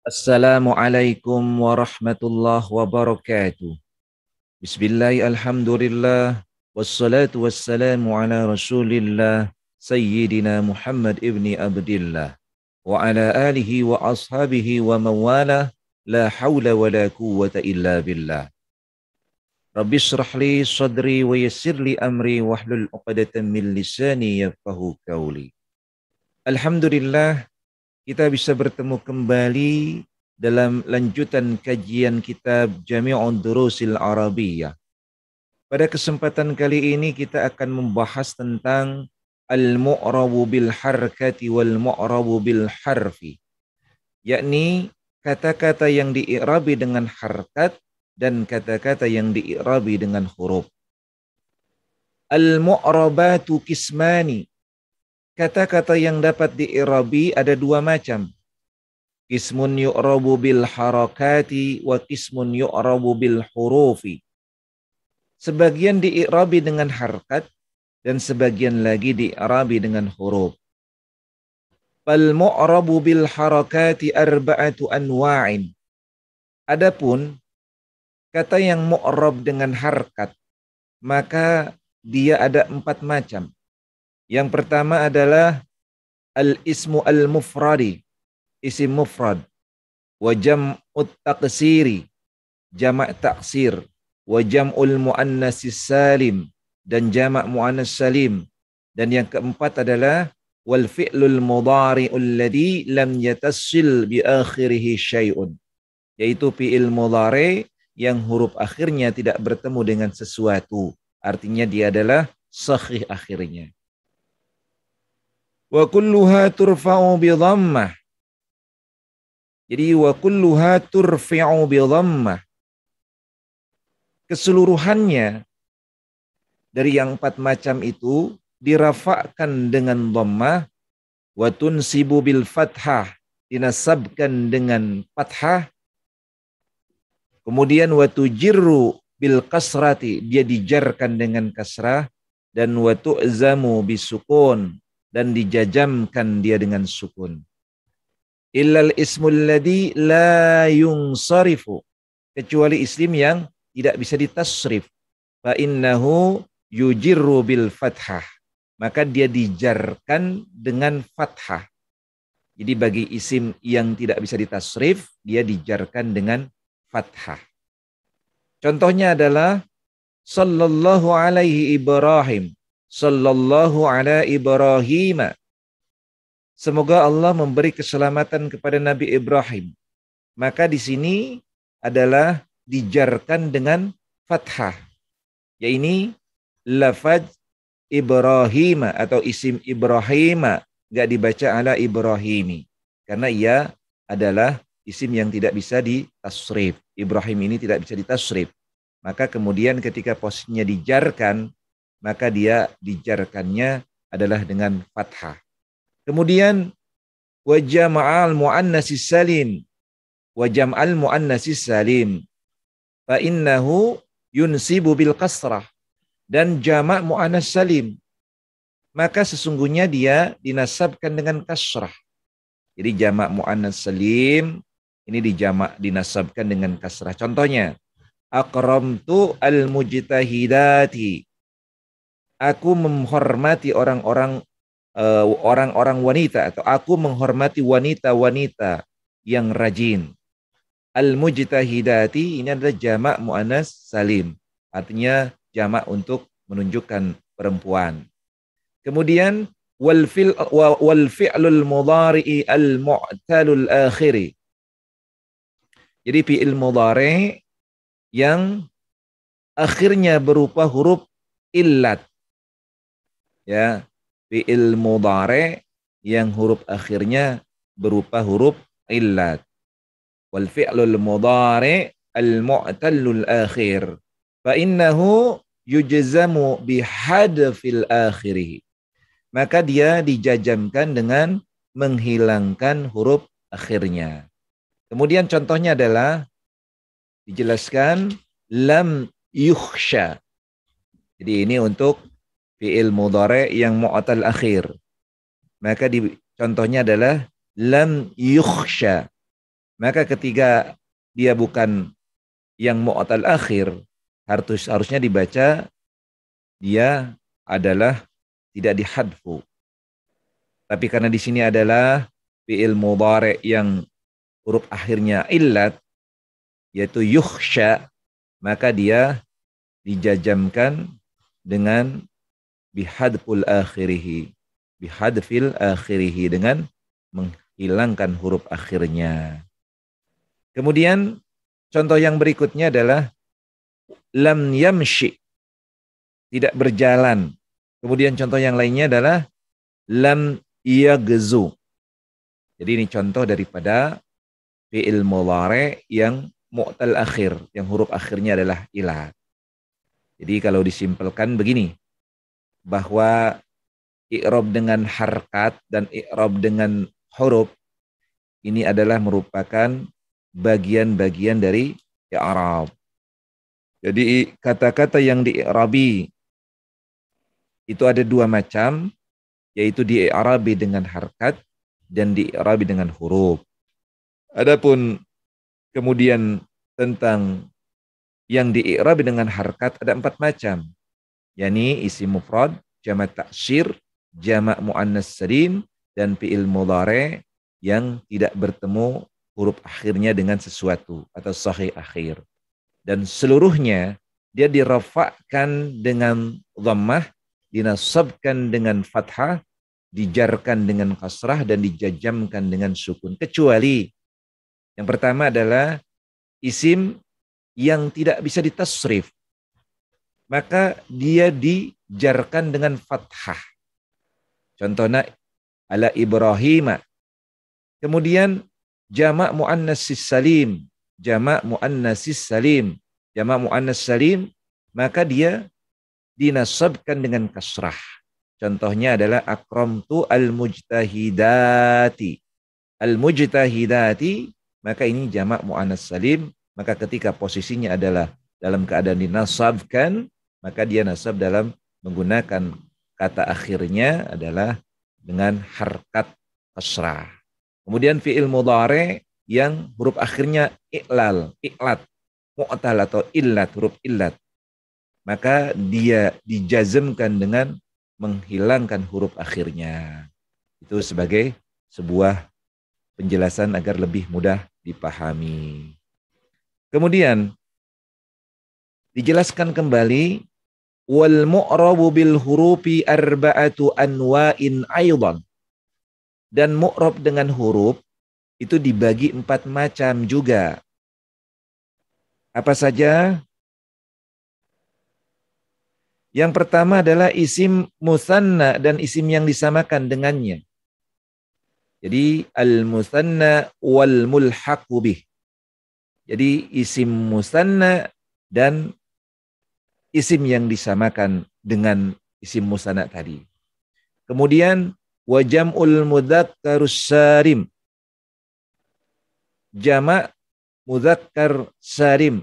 Assalamualaikum warahmatullahi wabarakatuh. Bismillah, alhamdulillah, wassalatu wassalamu ala rasulillah, Sayyidina Muhammad ibni Abdillah, wa ala alihi wa ashabihi wa mawalah, la hawla wa la quwwata illa billah. Rabbi shrah li sadri wa yassir li amri wahlul uqdatan min lisani yafqahu qawli. Alhamdulillah, kita bisa bertemu kembali dalam lanjutan kajian kitab Jami'ud Durusil Arabiyyah. Pada kesempatan kali ini kita akan membahas tentang al-mu'rabu bil harkati wal mu'rabu bil harfi, yakni kata-kata yang dii'rabi dengan harkat dan kata-kata yang dii'rabi dengan huruf. Al-mu'rabatu kismani. Kata-kata yang dapat di'irabi ada dua macam. Qismun yu'rabu bil harakati wa qismun yu'rabu bil hurufi. Sebagian di'irabi dengan harkat dan sebagian lagi di'irabi dengan huruf. Fal mu'rabu bil harakati arba'atu anwa'in. Adapun kata yang mu'rab dengan harkat, maka dia ada 4 macam. Yang pertama adalah al-ismu al-mufradi, isim mufrad, wa jam'ut taqsiri, jamak taksir, wa jam'ul muannasis salim, dan jamak muannas salim. Dan yang keempat adalah wal fi'lul mudhari'ul ladzi lam yatassil bi akhirih syai'un, yaitu fi'il mudhari yang huruf akhirnya tidak bertemu dengan sesuatu, artinya dia adalah sahih akhirnya. Wa kulluha turfa'u bi dhammah. Jadi wa kulluha turfa'u bi dhammah. Keseluruhannya dari yang 4 macam itu dirafa'kan dengan dhammah, wa tunsibu bil fathah, dinasabkan dengan fathah. Kemudian wa tujirru bil kasrati, dia dijarkan dengan kasrah, dan wa tu'zamu bisukun, dan dijajamkan dia dengan sukun. Illal ismul ladzi la yunsarifu, kecuali isim yang tidak bisa ditasrif. Fa innahu yujirru bil fathah, maka dia dijarkan dengan fathah. Jadi bagi isim yang tidak bisa ditasrif, dia dijarkan dengan fathah. Contohnya adalah sallallahu alaihi Ibrahim, sallallahu ala Ibrahim. Semoga Allah memberi keselamatan kepada Nabi Ibrahim. Maka di sini adalah dijarkan dengan fathah, yaitu lafaz Ibrahim atau isim Ibrahim, enggak dibaca ala Ibrahimi karena ia adalah isim yang tidak bisa ditasrif. Ibrahim ini tidak bisa ditasrif. Maka kemudian ketika posisinya dijarkan, maka dia dijarkannya adalah dengan fathah. Kemudian wa jam'al muannatsis salim, wa jam'al muannatsis salim fa innahu yunsibu bil kasrah, dan jamak muannas salim maka sesungguhnya dia dinasabkan dengan kasrah. Jadi jamak muannas salim ini dinasabkan dengan kasrah. Contohnya akramtu al mujtahidati, aku menghormati orang-orang wanita, atau aku menghormati wanita-wanita yang rajin. Al-mujtahidati ini adalah jamak muannas salim, artinya jamak untuk menunjukkan perempuan. Kemudian wal fi'lul mudhari'i al-mu'talul akhiri. Jadi fi'il mudhari yang akhirnya berupa huruf illat. Ya, fi'il mudhari yang huruf akhirnya berupa huruf illat. Wal fi'lul mudhari al-mu'tallul akhir fa innahu yujzamu bihadfil akhirih, maka dia dijajamkan dengan menghilangkan huruf akhirnya. Kemudian contohnya adalah dijelaskan lam yukhsha. Jadi ini untuk fi'il mudhari yang mu'tal akhir. Maka contohnya adalah lam yukhsha. Maka ketika dia bukan yang mu'tal akhir, harusnya dibaca dia adalah tidak dihadfu. Tapi karena di sini adalah fi'il mudhari yang huruf akhirnya illat, yaitu yukhsha, maka dia dijajamkan dengan bihadful akhirihi. Bihadfil akhirihi, dengan menghilangkan huruf akhirnya. Kemudian contoh yang berikutnya adalah lam yamshi, tidak berjalan. Kemudian contoh yang lainnya adalah lam yagzu. Jadi ini contoh daripada fi'il mudhari yang mu'tal akhir, yang huruf akhirnya adalah ilah. Jadi kalau disimpelkan begini, bahwa i'rab dengan harkat dan i'rab dengan huruf ini adalah merupakan bagian-bagian dari i'rab. Jadi kata-kata yang di-i'rabi itu ada dua macam, yaitu di-i'rabi dengan harkat dan di-i'rabi dengan huruf. Adapun kemudian tentang yang di-i'rabi dengan harkat ada 4 macam, yakni isim mufrad, jamak taksir, jamak muannas salim, dan fi'il mudhari yang tidak bertemu huruf akhirnya dengan sesuatu atau sahih akhir. Dan seluruhnya dia dirafa'kan dengan dhammah, dinasabkan dengan fathah, dijarkan dengan kasrah, dan dijajamkan dengan sukun. Kecuali yang pertama adalah isim yang tidak bisa ditasrif, maka dia dijarkan dengan fathah. Contohnya ala Ibrahim. Kemudian jamak muannatsis salim, jamak muannatsis salim, jamak muannas salim, maka dia dinasabkan dengan kasrah. Contohnya adalah akramtu al-mujtahidati. Al-mujtahidati, maka ini jamak muannas salim, maka ketika posisinya adalah dalam keadaan dinasabkan, maka dia nasab dalam menggunakan kata akhirnya adalah dengan harkat kasrah. Kemudian fi'il mudhari yang huruf akhirnya i'lal, i'lat, mu'tal atau illat, huruf illat, maka dia dijazmkan dengan menghilangkan huruf akhirnya. Itu sebagai sebuah penjelasan agar lebih mudah dipahami. Kemudian dijelaskan kembali wal mu'rabu bil hurufi arba'atu anwa'in aidan. Dan mu'rab dengan huruf itu dibagi 4 macam juga. Apa saja? Yang pertama adalah isim musanna dan isim yang disamakan dengannya. Jadi al-musanna wal mulhaqu bih. Jadi isim musanna dan isim yang disamakan dengan isim musanna tadi. Kemudian wa jam'ul mudzakkarus salim. Jamak mudzakkar salim.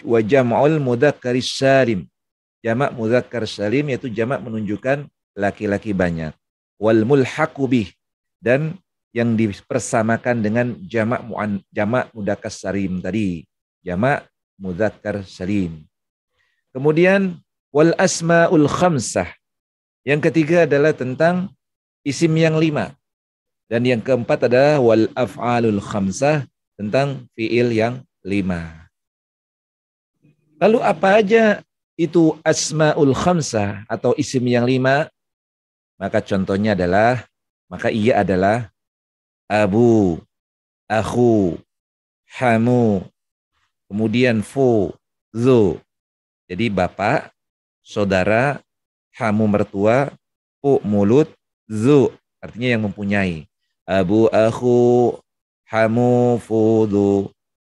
Wa jam'ul mudzakkaris salim. Jamak mudzakkar salim yaitu jamak menunjukkan laki-laki banyak. Wal mulhaqu bih, dan yang dipersamakan dengan jamak mudzakkar salim tadi. Jamak mudzakkar salim. Kemudian wal asmaul khamsah. Yang ketiga adalah tentang isim yang 5. Dan yang keempat adalah wal af'alul khamsah, tentang fiil yang 5. Lalu apa aja itu asmaul khamsah atau isim yang 5? Maka contohnya adalah, maka ia adalah abu, akhu, hamu, kemudian fu, zu. Jadi bapak, saudara, hamu mertua, fu mulut, zu artinya yang mempunyai. Abu, akhu, hamu, fudu.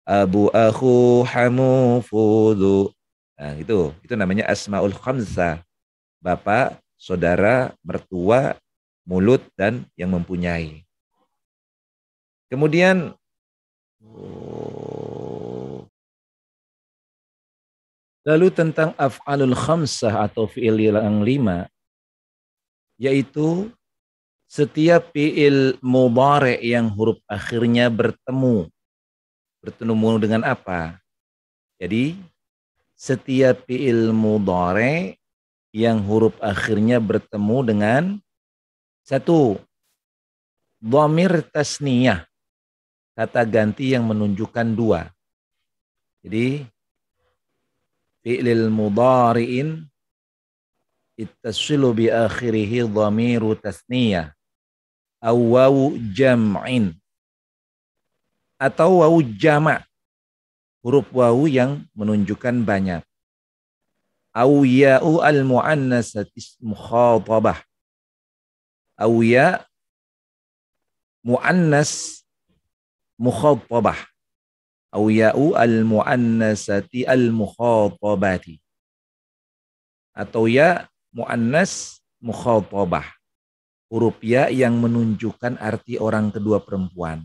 Abu, akhu, hamu, fudu. Nah, itu namanya asmaul khamsah. Bapak, saudara, mertua, mulut, dan yang mempunyai. Kemudian lalu tentang af'alul khamsah atau fi'il yang 5, yaitu Setiap fi'il mudhari yang huruf akhirnya bertemu dengan apa? Jadi setiap fi'il mudhari yang huruf akhirnya bertemu dengan satu, dhamir tasniyah, kata ganti yang menunjukkan dua. Jadi fi'il mudhari'in ittasilu bi akhirihi dhamiru tasniyah aw wawu jam'in atau wawu jama', huruf wawu yang menunjukkan banyak. Aw ya'u al-mu'annasati mukhatabah. Aw ya mu'annas mukhatabah. Aw ya'u al-mu'annasati al-mukhatabati. Atau ya mu'annas mukhatabah. Huruf ya yang menunjukkan arti orang kedua perempuan.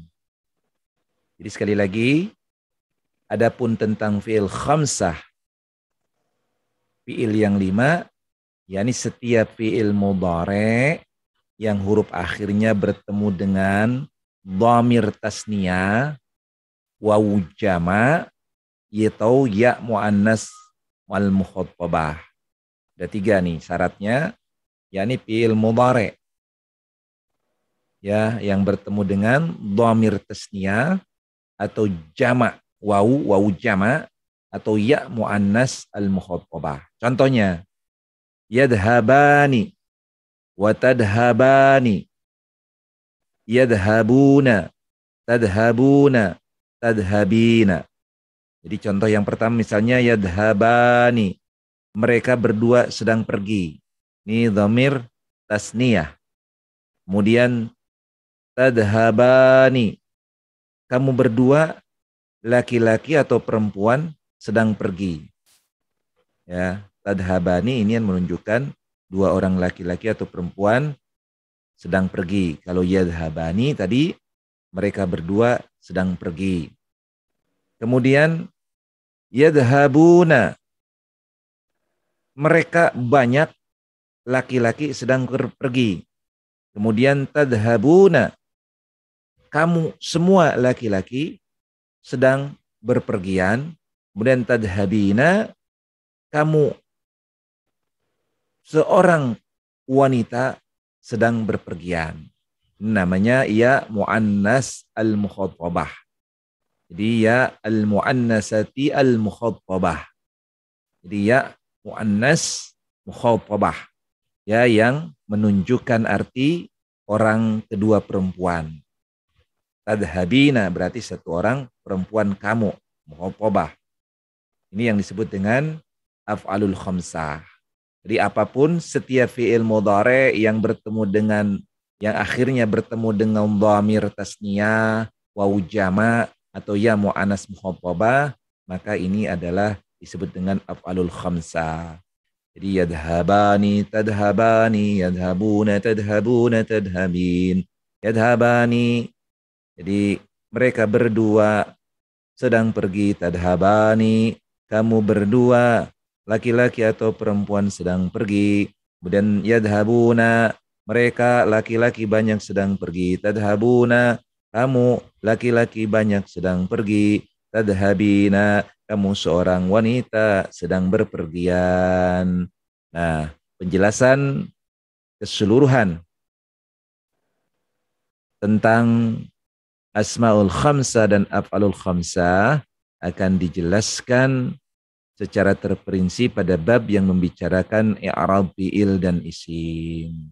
Jadi sekali lagi, adapun tentang fi'il khamsah, fi'il yang 5, yakni setiap fi'il mudhari yang huruf akhirnya bertemu dengan dhamir tasniyah, wawu jama', atau ya mu'annas wal mukhatabah. Ada 3 nih syaratnya, yakni fi'il mudhari ya yang bertemu dengan dhamir tasniyah atau jama' wawu jama' atau ya muannas al mukhatabah. Contohnya yadhabani wa tadhabani, yadhabuna, tadhabuna, tadhabina. Jadi contoh yang pertama misalnya yadhabani, mereka berdua sedang pergi. Ini dhamir tasniyah. Kemudian tadhabani, kamu berdua laki-laki atau perempuan sedang pergi. Ya, tadhabani ini yang menunjukkan dua orang laki-laki atau perempuan sedang pergi. Kalau yadhabani tadi mereka berdua sedang pergi. Kemudian yadhabuna, mereka banyak laki-laki sedang pergi. Kemudian tadhabuna, kamu semua laki-laki sedang berpergian. Kemudian tadhabina, kamu seorang wanita sedang berpergian. Namanya ya muannas al-mukhatabah. Jadi ya al-muannasati al-mukhatabah. Jadi ya muannas mukhatabah. Ya yang menunjukkan arti orang kedua perempuan. Tadhabina berarti satu orang perempuan kamu, mukhatabah. Ini yang disebut dengan af'alul khamsah. Jadi apapun setiap fi'il mudhari yang bertemu dengan yang akhirnya bertemu dengan dhamir tasniyah, wawu jama' atau ya mu'annas mukhatabah, maka ini adalah disebut dengan af'alul khamsah. Jadi yadhabani, tadhabani, yadhabuna, tadhabuna, tadhabin. Yadhabani, jadi mereka berdua sedang pergi. Tadhabani, kamu berdua laki-laki atau perempuan sedang pergi. Kemudian yadhabuna, mereka laki-laki banyak sedang pergi. Tadhabuna, kamu laki-laki banyak sedang pergi. Tadhabina, kamu seorang wanita sedang berpergian. Nah, penjelasan keseluruhan tentang asmaul khamsah dan af'alul khamsah akan dijelaskan secara terperinci pada bab yang membicarakan i'rab fi'il dan isim.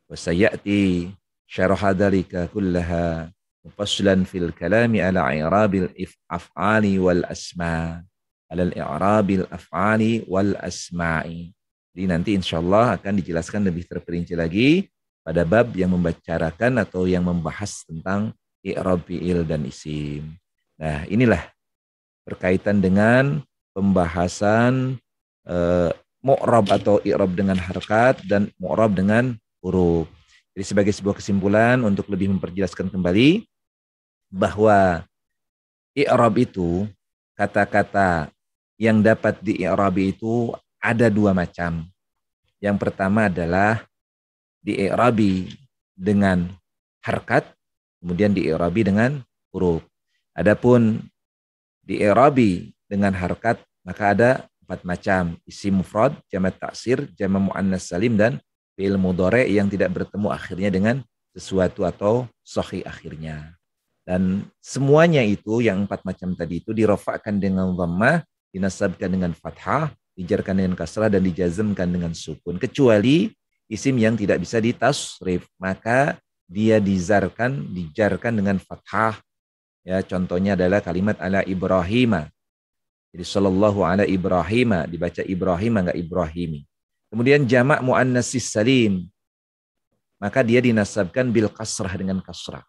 Wa sayati syarah dzalika kullaha mufassilan fil kalami ala i'rabil af'ali wal asma. Ala i'rabil af'ali wal asma'i. Jadi nanti insyaallah akan dijelaskan lebih terperinci lagi pada bab yang membicarakan atau yang membahas tentang i'rab fi'il dan isim. Nah, inilah berkaitan dengan pembahasan mu'rab atau i'rab dengan harakat dan mu'rab dengan huruf. Jadi sebagai sebuah kesimpulan untuk lebih memperjelaskan kembali bahwa i'rab itu kata-kata yang dapat di-i'rabi itu ada 2 macam. Yang pertama adalah di-i'rabi dengan harkat, kemudian di-i'rabi dengan huruf. Adapun di-i'rabi dengan harkat, maka ada 4 macam. Isim mufrad, jamak taksir, jamak muannas salim, dan fi'il mudhari yang tidak bertemu akhirnya dengan sesuatu atau sahih akhirnya. Dan semuanya itu, yang 4 macam tadi itu dirofakkan dengan dhammah, dinasabkan dengan fathah, dijarkan dengan kasrah, dan dijazmkan dengan sukun. Kecuali isim yang tidak bisa ditasrif, maka dia dijarkan dengan fathah. Ya, contohnya adalah kalimat ala Ibrahima. Jadi sallallahu ala Ibrahima, dibaca Ibrahima enggak Ibrahimi. Kemudian jamak muannatsis salim, maka dia dinasabkan bil kasrah dengan kasrah.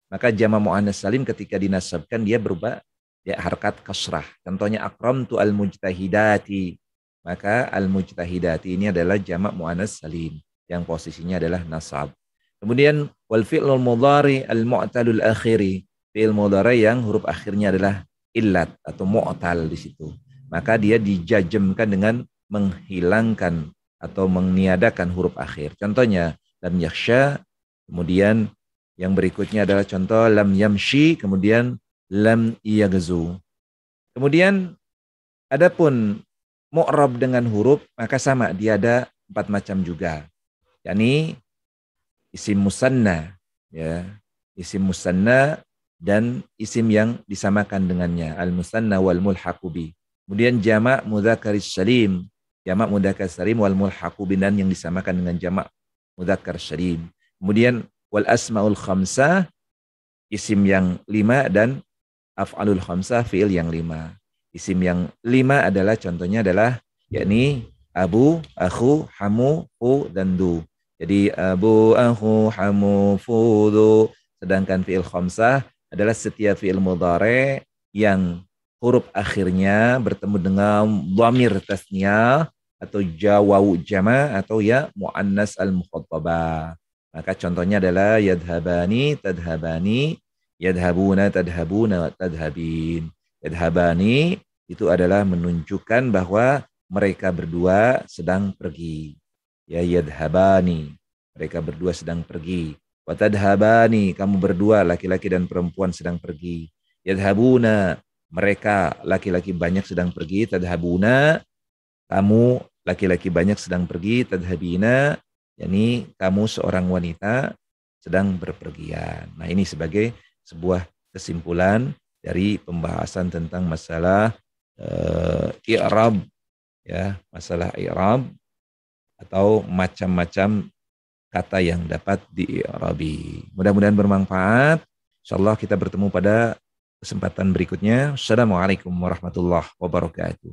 Maka jamak muannats salim ketika dinasabkan dia berubah ya harkat kasrah. Contohnya akramtu al mujtahidati. Maka al mujtahidati ini adalah jamak muannats salim yang posisinya adalah nasab. Kemudian wal fi'lul mudhari al mu'talul akhiri. Fi'il mudhari yang huruf akhirnya adalah illat atau mu'tal di situ. Maka dia dijajemkan dengan menghilangkan atau meniadakan huruf akhir. Contohnya lam yakhsha, kemudian yang berikutnya adalah contoh lam yamshi, kemudian lam yaghzu. Kemudian adapun mu'rab dengan huruf, maka sama, dia ada 4 macam juga. Yakni isim musanna, ya. Isim musanna dan isim yang disamakan dengannya, al-musanna wal mulhaqu bi. Kemudian jamak mudzakkaris salim, jamak mudzakkar salim wal mulhaqu bi, dan yang disamakan dengan jamak mudzakkar salim. Kemudian wal asmaul khamsah, isim yang 5, dan af'alul khamsah, fi'il yang 5. Isim yang 5 adalah contohnya adalah yakni abu, akhu, hamu, fu, dan du. Jadi abu, akhu, hamu, fu, du. Sedangkan fi'il khamsah adalah setiap fi'il mudhari yang huruf akhirnya bertemu dengan dhamir tasniyah atau jawau jama atau ya muannas al-mukhattabah. Maka contohnya adalah yadhabani, tadhabani, yadhabuna, tadhabuna, tadhabin. Yadhabani itu adalah menunjukkan bahwa mereka berdua sedang pergi. Ya yadhabani, mereka berdua sedang pergi. Wa tadhabani, kamu berdua laki-laki dan perempuan sedang pergi. Yadhabuna, mereka laki-laki banyak sedang pergi. Tadhabuna, kamu laki-laki banyak sedang pergi. Tadhabina, yakni kamu seorang wanita sedang berpergian. Nah, ini sebagai sebuah kesimpulan dari pembahasan tentang masalah i'rab, ya, masalah i'rab atau macam-macam kata yang dapat di-i'rabi. Mudah-mudahan bermanfaat. Insyaallah kita bertemu pada kesempatan berikutnya. Assalamualaikum warahmatullahi wabarakatuh.